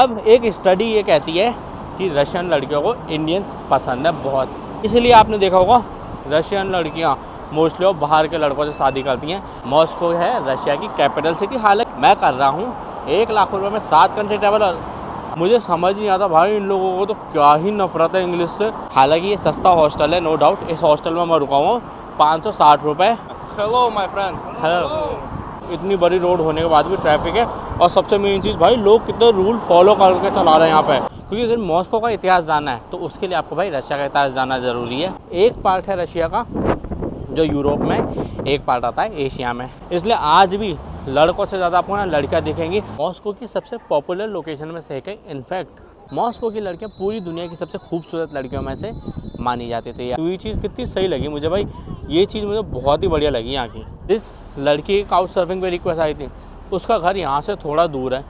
अब एक स्टडी ये कहती है कि रशियन लड़कियों को इंडियंस पसंद है बहुत, इसलिए आपने देखा होगा रशियन लड़कियां मोस्टली और बाहर के लड़कों से शादी करती हैं। मॉस्को है रशिया की कैपिटल सिटी। हालांकि मैं कर रहा हूँ 1 लाख रुपए में 7 कंट्री ट्रैवल। मुझे समझ नहीं आता भाई इन लोगों को तो क्या ही नफरत है इंग्लिश से। हालांकि ये सस्ता हॉस्टल है नो डाउट। इस हॉस्टल में मैं रुका हूँ 560 रुपये। Hello my friend. हेलो। इतनी बड़ी रोड होने के बाद भी ट्रैफिक है। और सबसे मेन चीज़ भाई लोग कितने रूल फॉलो करके चला रहे हैं यहाँ पे। क्योंकि अगर मॉस्को का इतिहास जानना है तो उसके लिए आपको भाई रशिया का इतिहास जानना ज़रूरी है। एक पार्ट है रशिया का जो यूरोप में, एक पार्ट आता है एशिया में। इसलिए आज भी लड़कों से ज़्यादा आपको ना लड़कियाँ दिखेंगी। मॉस्को की सबसे पॉपुलर लोकेशन में से एक है। इनफैक्ट मॉस्को की लड़कियाँ पूरी दुनिया की सबसे खूबसूरत लड़कियों में से मानी जाती थी। तो ये चीज़ कितनी सही लगी मुझे भाई, ये चीज़ मुझे बहुत ही बढ़िया लगी यहाँ की। इस लड़की की काउच सर्फिंग पे रिक्वेस्ट आई थी, उसका घर यहाँ से थोड़ा दूर है।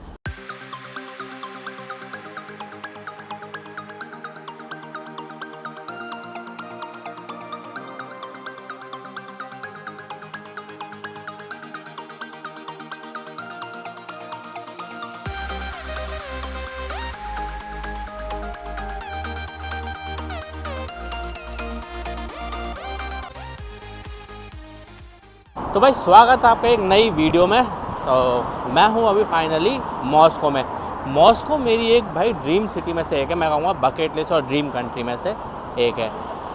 तो भाई स्वागत है आपका एक नई वीडियो में। तो मैं हूं अभी फाइनली मॉस्को में। मॉस्को मेरी एक भाई ड्रीम सिटी में से एक है। मैं कहूँगा बकेट लिस्ट और ड्रीम कंट्री में से एक है।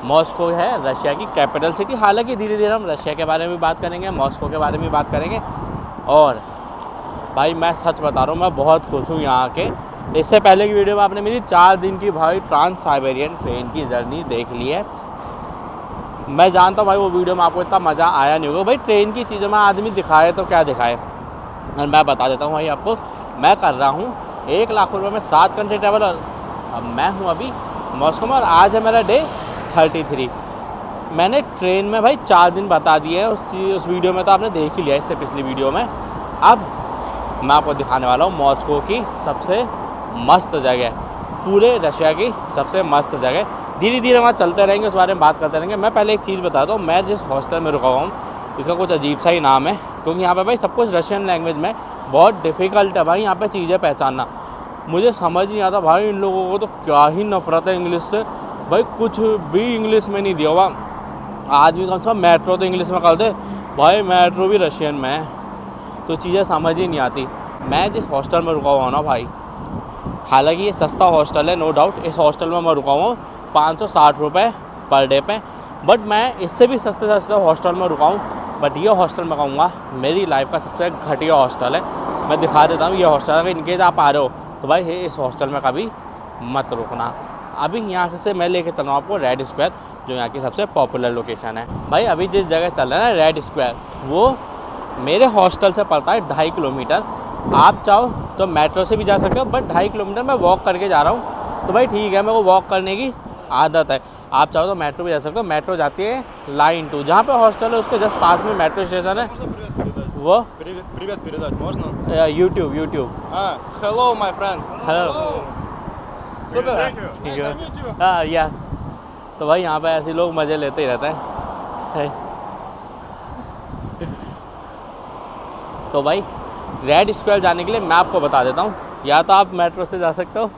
मॉस्को है रशिया की कैपिटल सिटी। हालांकि धीरे धीरे हम रशिया के बारे में बात करेंगे, मॉस्को के बारे में बात करेंगे। और भाई मैं सच बता रहा हूँ, मैं बहुत खुश हूँ यहाँ के। इससे पहले की वीडियो में आपने मेरी 4 दिन की भाई ट्रांस साइबेरियन ट्रेन की जर्नी देख ली है। मैं जानता हूँ भाई वो वीडियो में आपको इतना मज़ा आया नहीं होगा। भाई ट्रेन की चीज़ों में आदमी दिखाए तो क्या दिखाए। और मैं बता देता हूँ भाई आपको, मैं कर रहा हूँ 1 लाख रुपए में 7 कंट्री ट्रैवल। अब मैं हूँ अभी मॉस्को में और आज है मेरा डे 33। मैंने ट्रेन में भाई 4 दिन बता दिए हैं। उस वीडियो में तो आपने देख ही लिया, इससे पिछली वीडियो में। अब मैं आपको दिखाने वाला हूँ मॉस्को की सबसे मस्त जगह, पूरे रशिया की सबसे मस्त जगह। धीरे धीरे वहाँ चलते रहेंगे, उस बारे में बात करते रहेंगे। मैं पहले एक चीज़ बताता हूँ, मैं जिस हॉस्टल में रुका हुआ हूँ इसका कुछ अजीब सा ही नाम है, क्योंकि यहाँ पे भाई सब कुछ रशियन लैंग्वेज में। बहुत डिफ़िकल्ट है भाई यहाँ पे चीज़ें पहचानना। मुझे समझ नहीं आता भाई इन लोगों को तो क्या ही नफरत है इंग्लिश से। भाई कुछ भी इंग्लिश में नहीं दिया हुआ। आदमी कम से कम मेट्रो तो इंग्लिश में कर दे, भाई मेट्रो भी रशियन में है, तो चीज़ें समझ ही नहीं आती। मैं जिस हॉस्टल में रुका हुआ हूँ ना भाई, हालांकि ये सस्ता हॉस्टल है नो डाउट। इस हॉस्टल में मैं रुका हूँ 560 रुपये पर डे पे। बट मैं इससे भी सस्ते हॉस्टल में रुका हूँ। बट ये हॉस्टल मैं कहूँगा मेरी लाइफ का सबसे घटिया हॉस्टल है। मैं दिखा देता हूँ ये हॉस्टल। अगर इनकेस आप आ रहे हो तो भाई इस हॉस्टल में कभी मत रुकना। अभी यहाँ से मैं लेके चल रहा हूँ आपको रेड स्क्वायर, जो यहाँ की सबसे पॉपुलर लोकेशन है। भाई अभी जिस जगह चल रहा है ना रेड स्क्वायर, वो मेरे हॉस्टल से पड़ता है 2.5 किलोमीटर। आप चाहो तो मेट्रो से भी जा सकते हो, बट 2.5 किलोमीटर मैं वॉक करके जा रहा हूँ। तो भाई ठीक है, मेरे को वॉक करने की आदत है। आप चाहो तो मेट्रो भी जा सकते हो। मेट्रो जाती है लाइन 2, जहाँ पे हॉस्टल है उसके जस्ट पास में मेट्रो स्टेशन है। वो Привет передать можно? YouTube. Hello my friend. Hello. Супер. हाँ या तो भाई यहाँ पे ऐसे लोग मज़े लेते ही रहते हैं। तो भाई रेड स्क्वायर जाने के लिए मैं आपको बता देता हूँ, या तो आप मेट्रो से जा सकते हो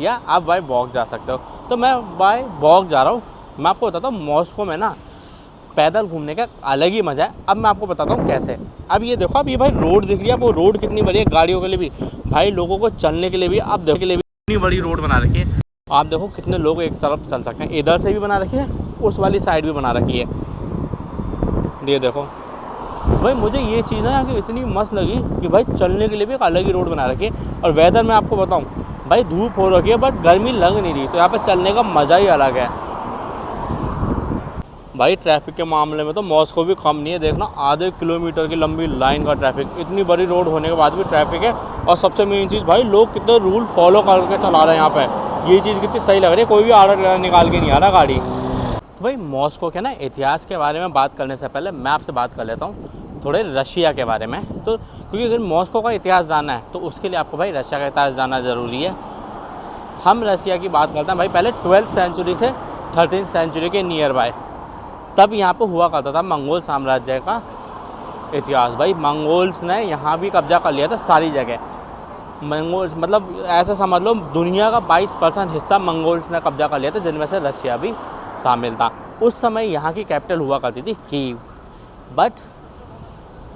या आप बाय वॉक जा सकते हो। तो मैं बाय वॉक जा रहा हूँ। मैं आपको बताता हूँ मॉस्को में ना पैदल घूमने का अलग ही मज़ा है। अब मैं आपको बताता हूँ कैसे। अब ये देखो, अब ये भाई रोड दिख रही है आपको। रोड कितनी बड़ी है, गाड़ियों के लिए भी, भाई लोगों को चलने के लिए भी। आप देखो के लिए भी इतनी बड़ी रोड बना रखी है। आप देखो कितने लोग एक तरफ चल सकते हैं। इधर से भी बना रखी है, उस वाली साइड भी बना रखी है। ये देखो भाई, मुझे ये चीज़ ना यहाँ की इतनी मस्त लगी कि भाई चलने के लिए भी एक अलग ही रोड बना रखी है। और वेदर मैं आपको बताऊँ भाई, धूप हो रखी है बट गर्मी लग नहीं रही, तो यहाँ पे चलने का मज़ा ही अलग है। भाई ट्रैफिक के मामले में तो मॉस्को भी कम नहीं है। देखना आधे किलोमीटर की लंबी लाइन का ट्रैफिक। इतनी बड़ी रोड होने के बाद भी ट्रैफिक है। और सबसे मेन चीज़ भाई लोग कितने रूल फॉलो करके चला रहे हैं यहाँ पे। ये चीज़ कितनी सही लग रही है। कोई भी आड़ा निकाल के नहीं आ रहा गाड़ी। तो भाई मॉस्को के ना इतिहास के बारे में बात करने से पहले मैं आपसे बात कर लेता हूँ थोड़े रशिया के बारे में। तो क्योंकि अगर मॉस्को का इतिहास जानना है तो उसके लिए आपको भाई रशिया का इतिहास जानना ज़रूरी है। हम रशिया की बात करते हैं भाई पहले 12th सेंचुरी से 13th सेंचुरी के नियर बाय। तब यहाँ पे हुआ करता था मंगोल साम्राज्य का इतिहास। भाई मंगोल्स ने यहाँ भी कब्जा कर लिया था सारी जगह। मंगोल्स मतलब ऐसा समझ लो दुनिया का 22% हिस्सा मंगोल्स ने कब्जा कर लिया था, जिनमें से रशिया भी शामिल था। उस समय यहाँ की कैपिटल हुआ करती थी कीव। बट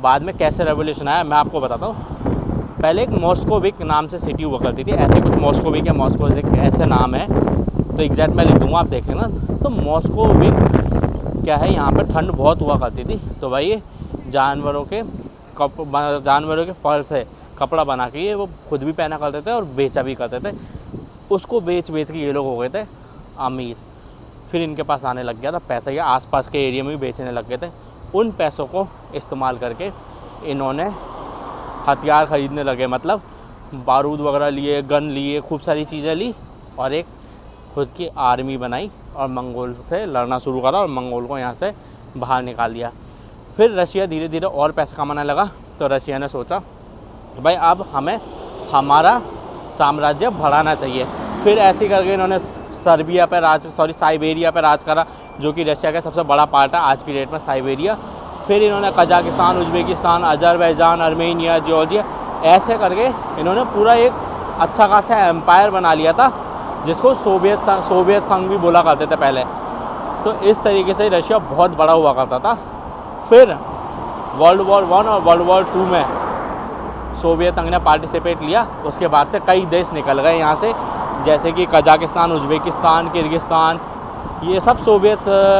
बाद में कैसे रेवोल्यूशन आया मैं आपको बताता हूँ। पहले एक मॉस्कोविक नाम से सिटी हुआ करती थी, ऐसे कुछ मॉस्कोविक या मॉस्को ऐसे नाम है, तो एग्जैक्ट मैं लिख दूँगा, आप देख लेना। तो मॉस्कोविक क्या है, यहाँ पर ठंड बहुत हुआ करती थी, तो भाई जानवरों के फर से कपड़ा बना के ये वो खुद भी पहना करते थे और बेचा भी करते थे। उसको बेच के ये लोग हो गए थे अमीर। फिर इनके पास आने लग गया था पैसा, या आसपास के एरिया में भी बेचने लग गए थे। उन पैसों को इस्तेमाल करके इन्होंने हथियार ख़रीदने लगे, मतलब बारूद वगैरह लिए, गन लिए, खूब सारी चीज़ें ली और एक खुद की आर्मी बनाई और मंगोल से लड़ना शुरू करा और मंगोल को यहाँ से बाहर निकाल दिया। फिर रशिया धीरे धीरे और पैसा कमाने लगा, तो रशिया ने सोचा भाई अब हमें हमारा साम्राज्य बढ़ाना चाहिए। फिर ऐसे करके इन्होंने साइबेरिया पे राज करा, जो कि रशिया का सबसे बड़ा पार्ट है आज की डेट में, साइबेरिया। फिर इन्होंने Kazakhstan, Uzbekistan, Azerbaijan, Armenia, Georgia, ऐसे करके इन्होंने पूरा एक अच्छा खासा एम्पायर बना लिया था, जिसको सोवियत संघ भी बोला करते थे पहले। तो इस तरीके से रशिया बहुत बड़ा हुआ करता था। फिर वर्ल्ड वॉर 1 और वर्ल्ड वॉर 2 में सोवियत संघ ने पार्टिसिपेट लिया। उसके बाद से कई देश निकल गए यहाँ से, जैसे कि कजाकिस्तान, उज़्बेकिस्तान, किर्गिस्तान, ये सब सोवियत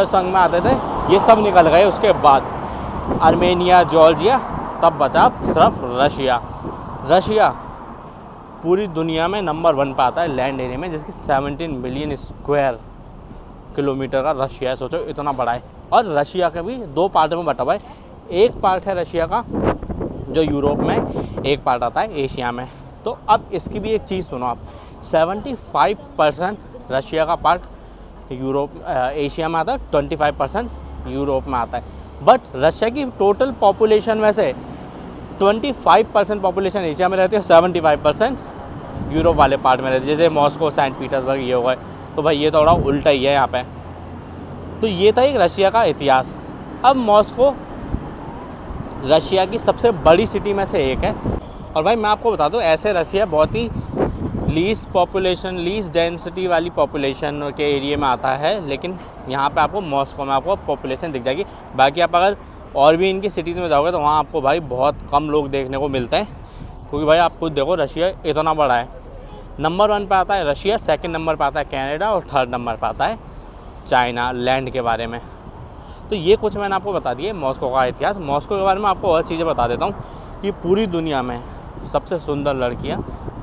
संघ में आते थे, ये सब निकल गए। उसके बाद आर्मेनिया, जॉर्जिया, तब बचा सिर्फ रशिया पूरी दुनिया में नंबर 1 पे आता है लैंड एरिया में, जिसकी 17 मिलियन स्क्वायर किलोमीटर का रशिया है। सोचो इतना बड़ा है। और रशिया के भी 2 पार्ट में बटा हुआ है। एक पार्ट है रशिया का जो यूरोप में, एक पार्ट आता है एशिया में। तो अब इसकी भी एक चीज़ सुनो आप, 75% रशिया का पार्ट एशिया में आता है, 25% यूरोप में आता है। बट रशिया की टोटल पॉपुलेशन में से 25% पॉपुलेशन एशिया में रहती है, 75% यूरोप वाले पार्ट में रहती है, जैसे मॉस्को, सेंट पीटर्सबर्ग ये हो गए। तो भाई ये थोड़ा उल्टा ही है यहाँ पे। तो ये था एक रशिया का इतिहास। अब मॉस्को रशिया की सबसे बड़ी सिटी में से एक है। और भाई मैं आपको बता दूँ, ऐसे रशिया बहुत ही लीस्ट डेंसिटी वाली पॉपुलेशन के एरिया में आता है, लेकिन यहाँ पे आपको मॉस्को में आपको पॉपुलेशन दिख जाएगी। बाकी आप अगर और भी इनकी सिटीज़ में जाओगे तो वहाँ आपको भाई बहुत कम लोग देखने को मिलते हैं, क्योंकि भाई आप खुद देखो रशिया इतना बड़ा है। नंबर 1 पे आता है रशिया, सेकंड नंबर पे आता है कनाडा और थर्ड नंबर पे आता है चाइना लैंड के बारे में। तो ये कुछ मैंने आपको बता दिया मॉस्को का इतिहास। मॉस्को के बारे में आपको और चीज़ें बता देता हूँ कि पूरी दुनिया में सबसे सुंदर लड़कियाँ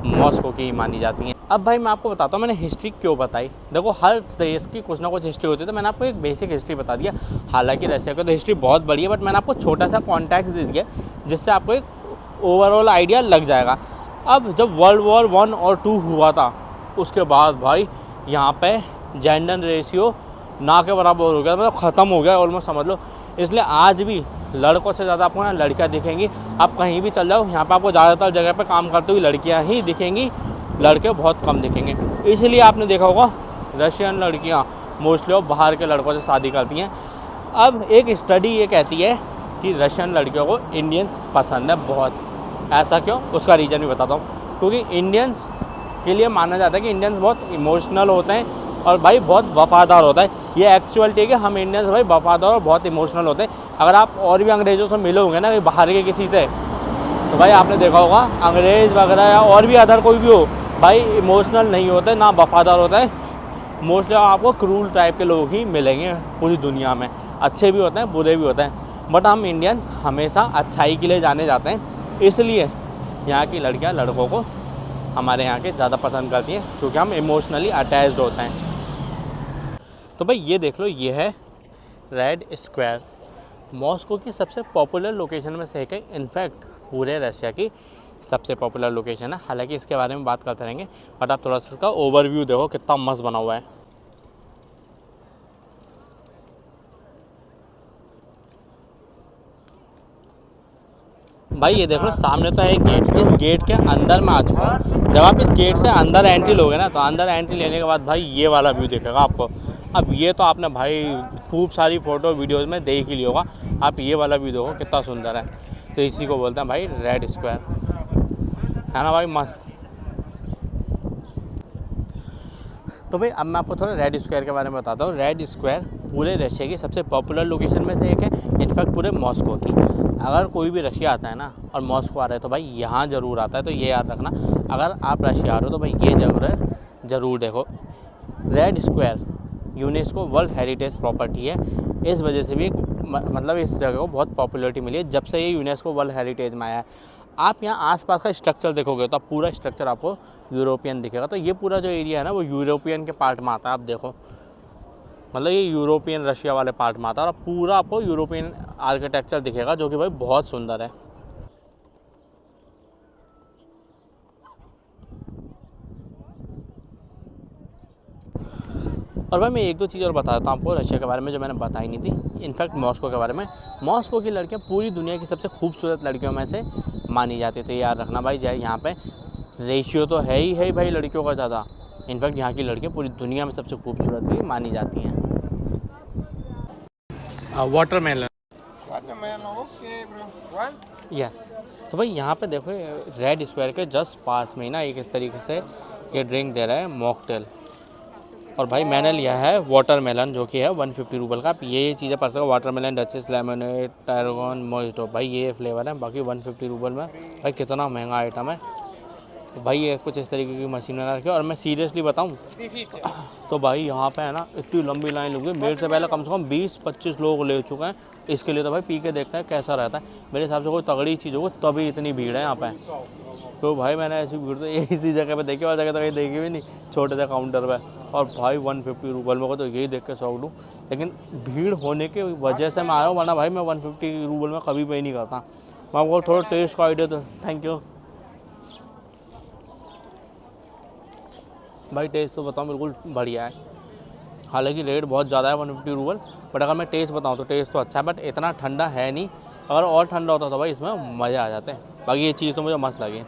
मॉस्को की ही मानी जाती हैं। अब भाई मैं आपको बताता हूँ मैंने हिस्ट्री क्यों बताई। देखो हर देश की कुछ ना कुछ हिस्ट्री होती है, तो मैंने आपको एक बेसिक हिस्ट्री बता दिया। हालांकि रशिया की तो हिस्ट्री बहुत बड़ी है, बट मैंने आपको छोटा सा कॉन्टेक्स्ट दे दिया जिससे आपको एक ओवरऑल आइडिया लग जाएगा। अब जब वर्ल्ड वॉर 1 और 2 हुआ था, उसके बाद भाई यहाँ पे जेंडर रेशियो ना के बराबर हो गया, मतलब ख़त्म हो गया ऑलमोस्ट समझ लो। इसलिए आज भी लड़कों से ज़्यादा आपको ना लड़कियाँ दिखेंगी। आप कहीं भी चल जाओ, यहाँ पे आपको ज़्यादातर जगह पे काम करते हुए लड़कियाँ ही दिखेंगी, लड़के बहुत कम दिखेंगे। इसलिए आपने देखा होगा रशियन लड़कियाँ मोस्टली बाहर के लड़कों से शादी करती हैं। अब एक स्टडी ये कहती है कि रशियन लड़कियों को इंडियंस पसंद है बहुत। ऐसा क्यों, उसका रीज़न भी बताता हूँ। क्योंकि इंडियंस के लिए माना जाता है कि इंडियंस बहुत इमोशनल होते हैं और भाई बहुत वफ़ादार होता है। ये एक्चुअलिटी है कि हम इंडियंस भाई वफ़ादार और बहुत इमोशनल होते हैं। अगर आप और भी अंग्रेज़ों से मिलोगे ना बाहर के किसी से, तो भाई आपने देखा होगा अंग्रेज़ वगैरह या और भी अदर कोई भी हो, भाई इमोशनल नहीं होते ना वफ़ादार होता है। मोस्टली आपको क्रूल टाइप के लोग ही मिलेंगे पूरी दुनिया में। अच्छे भी होते हैं, बुरे भी होते हैं, बट हम इंडियन हमेशा अच्छाई के लिए जाने जाते हैं। इसलिए यहाँ की लड़कियाँ लड़कों को हमारे यहाँ के ज़्यादा पसंद करती हैं, क्योंकि हम इमोशनली अटैच्ड होते हैं। तो भाई ये देख लो, ये है रेड स्क्वायर, मॉस्को की सबसे पॉपुलर लोकेशन में से एक है। इनफैक्ट पूरे रशिया की सबसे पॉपुलर लोकेशन है। हालांकि इसके बारे में बात करते रहेंगे, बट आप थोड़ा सा इसका ओवरव्यू देखो कितना मस्त बना हुआ है। भाई ये देख लो सामने तो है एक गेट, इस गेट के अंदर मैं आ चुका हूँ। जब आप इस गेट से अंदर एंट्री लोगे ना, तो अंदर एंट्री लेने के बाद भाई ये वाला व्यू दिखेगा आपको। अब ये तो आपने भाई खूब सारी फ़ोटो वीडियोज़ में देख ही लिया होगा। आप ये वाला व्यू देखो कितना सुंदर है। तो इसी को बोलते हैं भाई रेड स्क्वायर, है ना भाई मस्त। तो भाई अब मैं आपको थोड़ा रेड स्क्वायर के बारे में बताता हूँ। रेड स्क्वायर पूरे रशिया की सबसे पॉपुलर लोकेशन में से एक है, इनफैक्ट पूरे मॉस्को की। अगर कोई भी रशिया आता है ना और मॉस्को आ रहा है तो भाई यहाँ ज़रूर आता है, तो ये याद रखना। अगर आप रशिया आ रहे हो तो भाई ये ज़रूर देखो। Red square UNESCO world heritage property है, इस वजह से भी मतलब इस जगह को बहुत पॉपुलरिटी मिली है जब से ये यूनेस्को वर्ल्ड हेरिटेज में आया है। आप यहाँ आसपास का स्ट्रक्चर देखोगे तो पूरा स्ट्रक्चर आपको यूरोपियन दिखेगा। तो ये पूरा जो एरिया है ना वो यूरोपियन के पार्ट में आता है। आप देखो मतलब ये यूरोपियन रशिया वाले पार्ट में आता है और पूरा आपको यूरोपियन आर्किटेक्चर दिखेगा जो कि भाई बहुत सुंदर है। और भाई मैं एक दो चीज़ और बता देता हूँ आपको रशिया के बारे में जो मैंने बताई नहीं थी, इनफैक्ट मॉस्को के बारे में। मॉस्को की लड़कियाँ पूरी दुनिया की सबसे खूबसूरत लड़कियों में से मानी जाती है। तो याद रखना भाई, जाए यहाँ पे रेशियो तो है ही भाई लड़कियों का ज़्यादा। इनफैक्ट यहाँ की लड़कियाँ पूरी दुनिया में सबसे खूबसूरत भी मानी जाती हैं। Watermelon, yes. तो भाई यहाँ पे देखो रेड स्क्वायर के जस्ट पास में ही ना एक इस तरीके से ये ड्रिंक दे रहा है मॉकटेल। और भाई मैंने लिया है वाटरमेलन जो कि है 150 रूबल का। आप ये चीज़ें पड़ सकते वाटरमेलन, डचेस, लेमनेड, टैरागन, मोजिटो, भाई ये फ्लेवर है। बाकी 150 रूबल में भाई कितना महंगा आइटम है। तो भाई ये कुछ इस तरीके की मशीन बना रखी है। और मैं सीरियसली बताऊं तो भाई यहाँ पे है ना इतनी लंबी लाइन लगी है। मेरे से पहले कम से कम 20-25 लोग ले चुके हैं इसके लिए। तो भाई पी के देखते हैं कैसा रहता है। मेरे हिसाब से कोई तगड़ी चीज़ होगी तभी इतनी भीड़ है यहाँ पे। तो भाई मैंने ऐसी भीड़ तो इसी जगह पे देखी और जगह तो कहीं देखी भी नहीं, छोटे से काउंटर पे। और भाई 150 रूबल में को तो यही देख के शौक लूँ, लेकिन भीड़ होने की वजह से मैं आया हूँ, वरना भाई मैं 150 रूबल में कभी पे नहीं करता। मैं आपको थोड़ा टेस्ट का आइडिया दो। थैंक यू भाई। टेस्ट तो बताऊँ बिल्कुल बढ़िया है। हालांकि रेट बहुत ज़्यादा है 150 रूबल, बट अगर मैं टेस्ट बताऊँ तो टेस्ट तो अच्छा है, बट इतना ठंडा है नहीं। अगर और ठंडा होता तो भाई इसमें मज़े आ जाते हैं। बाकी ये चीज़ तो मुझे मस्त लगी।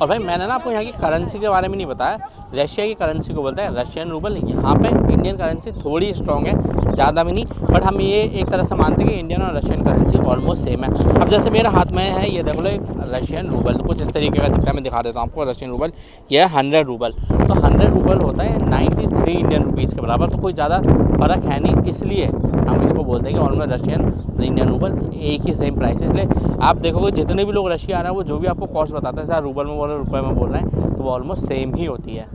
और भाई मैंने ना आपको यहाँ की करेंसी के बारे में नहीं बताया। रशिया की करेंसी को बोलते हैं रशियन रूबल। यहाँ पे इंडियन करेंसी थोड़ी स्ट्रॉन्ग है, ज़्यादा भी नहीं, बट हम ये एक तरह से मानते हैं कि इंडियन और रशियन करेंसी ऑलमोस्ट सेम है। अब जैसे मेरे हाथ में है ये देख लो एक रशियन रूबल, तो कुछ इस तरीके का दिखता है। मैं दिखा देता हूँ आपको रशियन रूबल। ये है 100 रूबल। तो 100 रूबल होता है 93 इंडियन रुपीज़ के बराबर। तो कोई ज़्यादा फ़र्क है नहीं, इसलिए हम इसको बोलते हैं कि ऑलमोस्ट रशियन और इंडियन रूबल एक ही सेम प्राइस है। इसलिए आप देखोगे जितने भी लोग रशिया आ रहे हैं वो जो भी आपको कॉस्ट बताते हैं, चाहे रूबल में बोल रहे हैं रुपये में बोल रहे हैं, तो वो ऑलमोस्ट सेम ही होती है।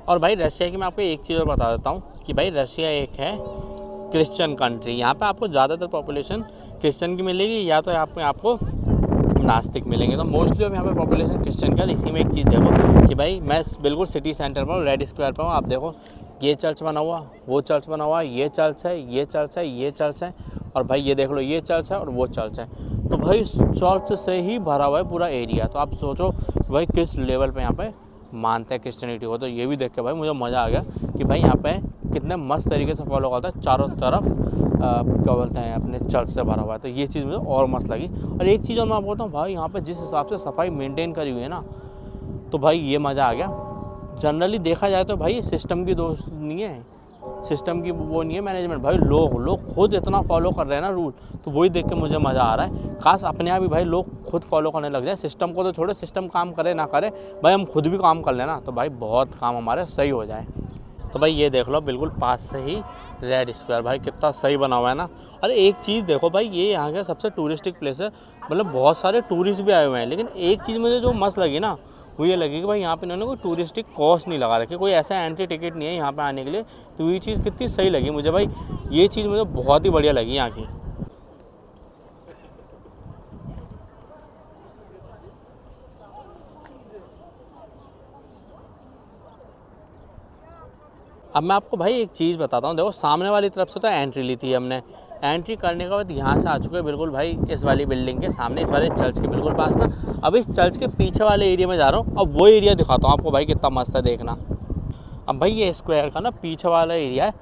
और भाई रशिया की मैं आपको एक चीज़ और बता देता हूँ कि भाई रशिया एक है क्रिश्चियन कंट्री। यहाँ पे आपको ज़्यादातर पॉपुलेशन क्रिश्चियन की मिलेगी या तो यहाँ पे आपको नास्तिक मिलेंगे। तो मोस्टली अब यहाँ पे पॉपुलेशन क्रिश्चियन का। इसी में एक चीज़ देखो कि भाई मैं बिल्कुल सिटी सेंटर में हूँ, रेड स्क्वायर पर हूँ। आप देखो ये चर्च बना हुआ, वो चर्च बना हुआ, ये चर्च है, ये चर्च है, ये चर्च है, और भाई ये देख लो ये चर्च है और वो चर्च है। तो भाई चर्च से ही भरा हुआ है पूरा एरिया। तो आप सोचो भाई किस लेवल पे यहाँ पे मानते हैं क्रिश्चियनिटी को। तो ये भी देख के भाई मुझे मज़ा आ गया कि भाई यहाँ पे कितने मस्त तरीके से फॉलो करता है। चारों तरफ क्या बोलते हैं अपने चर्च से भरा हुआ है। तो ये चीज़ मुझे और मस्त लगी। और एक चीज़ और मैं आपको बताऊँ भाई, यहाँ पे जिस हिसाब से सफाई मेंटेन करी हुई है ना, तो भाई ये मज़ा आ गया। जनरली देखा जाए तो भाई सिस्टम की दोस्त नहीं है, सिस्टम की वो नहीं है मैनेजमेंट। भाई लोग खुद इतना फॉलो कर रहे हैं ना रूल, तो वही देख के मुझे मज़ा आ रहा है। काश अपने यहाँ भी भाई लोग खुद फॉलो करने लग जाए। सिस्टम को तो छोड़ो, सिस्टम काम करे ना करे, भाई हम खुद भी काम कर लेना तो भाई बहुत काम हमारे सही हो जाए। तो भाई ये देख लो बिल्कुल पास से ही रेड स्क्वायर, भाई कितना सही बना हुआ है ना। अरे एक चीज़ देखो भाई, ये यहाँ का सबसे टूरिस्टिक प्लेस है, मतलब बहुत सारे टूरिस्ट भी आए हुए हैं। लेकिन एक चीज़ मुझे जो मस्त लगी ना वो ये लगी कि भाई यहाँ पे इन्होंने कोई टूरिस्टिक कॉस्ट नहीं लगा रखी, कोई ऐसा एंट्री टिकट नहीं है यहाँ पे आने के लिए। तो ये चीज़ कितनी सही लगी मुझे भाई, ये चीज़ मुझे बहुत ही बढ़िया लगी यहाँ की। अब मैं आपको भाई एक चीज़ बताता हूँ। देखो सामने वाली तरफ से तो एंट्री ली थी हमने, एंट्री करने के बाद यहाँ से आ चुके हैं बिल्कुल भाई इस वाली बिल्डिंग के सामने, इस वाले चर्च के बिल्कुल पास में। अब इस चर्च के पीछे वाले एरिया में जा रहा हूँ। अब वो एरिया दिखाता हूँ आपको भाई कितना मस्त है, देखना। अब भाई ये स्क्वायर का ना पीछे वाला एरिया है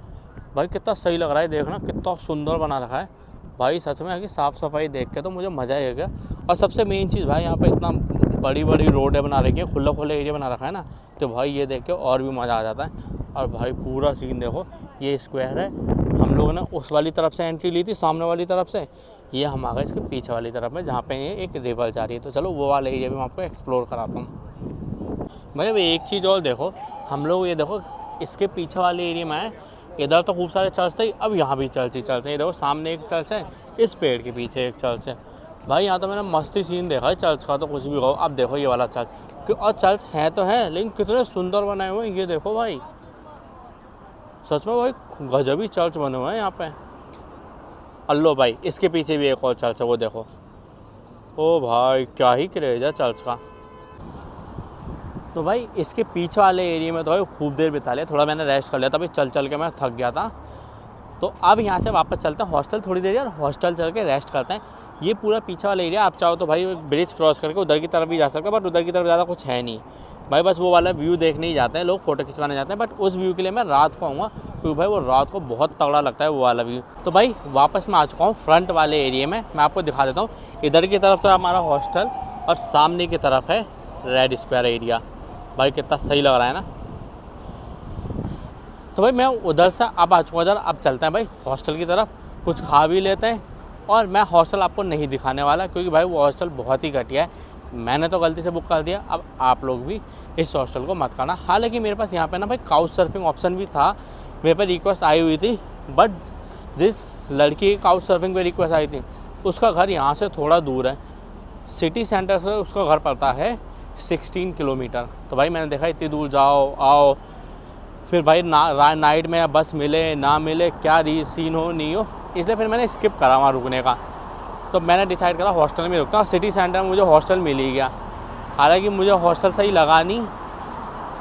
भाई, कितना सही लग रहा है, देखना कितना सुंदर बना रखा है भाई। सच में कि साफ़ सफाई देख के तो मुझे मज़ा ही आ गया। और सबसे मेन चीज़ भाई यहाँ पर इतना बड़ी बड़ी रोडें बना रखी है, खुला खुला एरिया बना रखा है ना, तो भाई ये देख के और भी मज़ा आ जाता है। और भाई पूरा सीन देखो, ये स्क्वायर है, हम लोगों ने उस वाली तरफ से एंट्री ली थी सामने वाली तरफ से, ये हम आ गए इसके पीछे वाली तरफ में जहाँ पे ये एक रिवर जा रही है। तो चलो वो वाला एरिया भी मैं आपको एक्सप्लोर कराता हूँ। भाई अब एक चीज़ और देखो, हम लोग ये देखो इसके पीछे वाले एरिया में आए, इधर तो खूब सारे चर्च थे, अब यहाँ भी चर्च ही चर्च है। ये देखो सामने एक चर्च है, इस पेड़ के पीछे एक चर्च है। भाई यहाँ तो मैंने मस्ती सीन देखा है चर्च का, तो कुछ भी हो। अब देखो ये वाला चर्च, और चर्च है तो है लेकिन कितने सुंदर बनाए हुए हैं, ये देखो भाई, सच में भाई गजब ही चर्च बने हुए हैं यहाँ पे। अल्लो भाई इसके पीछे भी एक और चर्च है, वो देखो। ओ भाई क्या ही क्रेज है चर्च का। तो भाई इसके पीछे वाले एरिया में तो भाई खूब देर बिता लिया, थोड़ा मैंने रेस्ट कर लिया था, भाई चल चल के मैं थक गया था। तो अब यहाँ से वापस चलते हैं हॉस्टल, थोड़ी देर यार हॉस्टल चल के रेस्ट करते हैं। ये पूरा पीछे वाला एरिया, आप चाहो तो भाई ब्रिज क्रॉस करके उधर की तरफ भी जा सकते हैं, बट उधर की तरफ ज़्यादा कुछ है नहीं भाई, बस वो वाला व्यू देखने ही जाते हैं लोग, फ़ोटो खिंचवाने जाते हैं। बट उस व्यू के लिए मैं रात को आऊँगा, क्योंकि भाई वो रात को बहुत तगड़ा लगता है वो वाला व्यू। तो भाई वापस मैं आ चुका हूँ फ्रंट वाले एरिया में, मैं आपको दिखा देता हूँ। इधर की तरफ से हमारा हॉस्टल और सामने की तरफ है रेड स्क्वायर एरिया। भाई कितना सही लग रहा है ना। तो भाई मैं उधर से अब आ चुका इधर, अब चलते हैं भाई हॉस्टल की तरफ, कुछ खा भी लेते हैं। और मैं हॉस्टल आपको नहीं दिखाने वाला, क्योंकि भाई वो हॉस्टल बहुत ही घटिया है, मैंने तो गलती से बुक कर दिया, अब आप लोग भी इस हॉस्टल को मत करना। हालांकि मेरे पास यहाँ पे ना भाई काउच सर्फिंग ऑप्शन भी था, मेरे पे रिक्वेस्ट आई हुई थी, बट जिस लड़की की काउच सर्फिंग पे रिक्वेस्ट आई थी उसका घर यहाँ से थोड़ा दूर है, सिटी सेंटर से उसका घर पड़ता है 16 किलोमीटर। तो भाई मैंने देखा इतनी दूर जाओ आओ, फिर भाई नाइट में बस मिले ना मिले, क्या सीन हो नहीं हो, इसलिए फिर मैंने स्किप करा वहाँ रुकने का। तो मैंने डिसाइड करा हॉस्टल में रुकता हूँ, सिटी सेंटर में मुझे हॉस्टल मिल ही गया। हालांकि मुझे हॉस्टल सही लगा नहीं,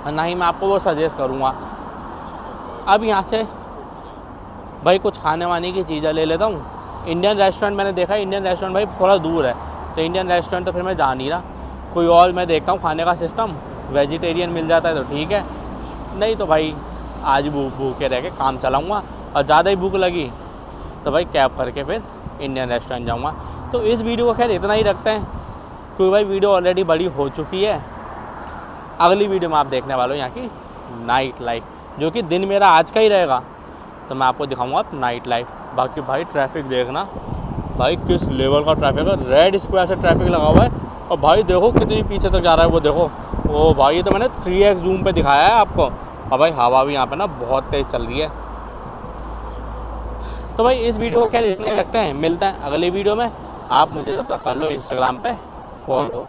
और ना ही मैं आपको वो सजेस्ट करूँगा। अब यहाँ से भाई कुछ खाने वाने की चीज़ें ले लेता हूँ। इंडियन रेस्टोरेंट मैंने देखा, इंडियन रेस्टोरेंट भाई थोड़ा दूर है, तो इंडियन रेस्टोरेंट तो फिर मैं जा नहीं रहा, कोई और मैं देखता हूँ खाने का सिस्टम। वेजिटेरियन मिल जाता है तो ठीक है, नहीं तो भाई आज भूखे रह के काम चलाऊँगा, और ज़्यादा ही भूख लगी तो भाई कैब करके फिर इंडियन रेस्टोरेंट जाऊँगा। तो इस वीडियो को खैर इतना ही रखते हैं, क्योंकि भाई वीडियो ऑलरेडी बड़ी हो चुकी है। अगली वीडियो में आप देखने वाले हो यहाँ की नाइट लाइफ, जो कि दिन मेरा आज का ही रहेगा, तो मैं आपको दिखाऊंगा नाइट लाइफ। बाकी भाई ट्रैफिक देखना भाई किस लेवल का ट्रैफिक है, रेड स्क्वायर से ट्रैफिक लगा हुआ है, और भाई देखो कितनी पीछे तक जा रहा है वो देखो। ओ भाई ये तो मैंने 3x जूम पे दिखाया है आपको, और भाई हवा भी यहाँ पे ना बहुत तेज़ चल रही है। तो भाई इस वीडियो को क्या इतने रखते हैं, मिलते हैं अगले वीडियो में। आप मुझे कर लो इंस्टाग्राम पे फॉलो।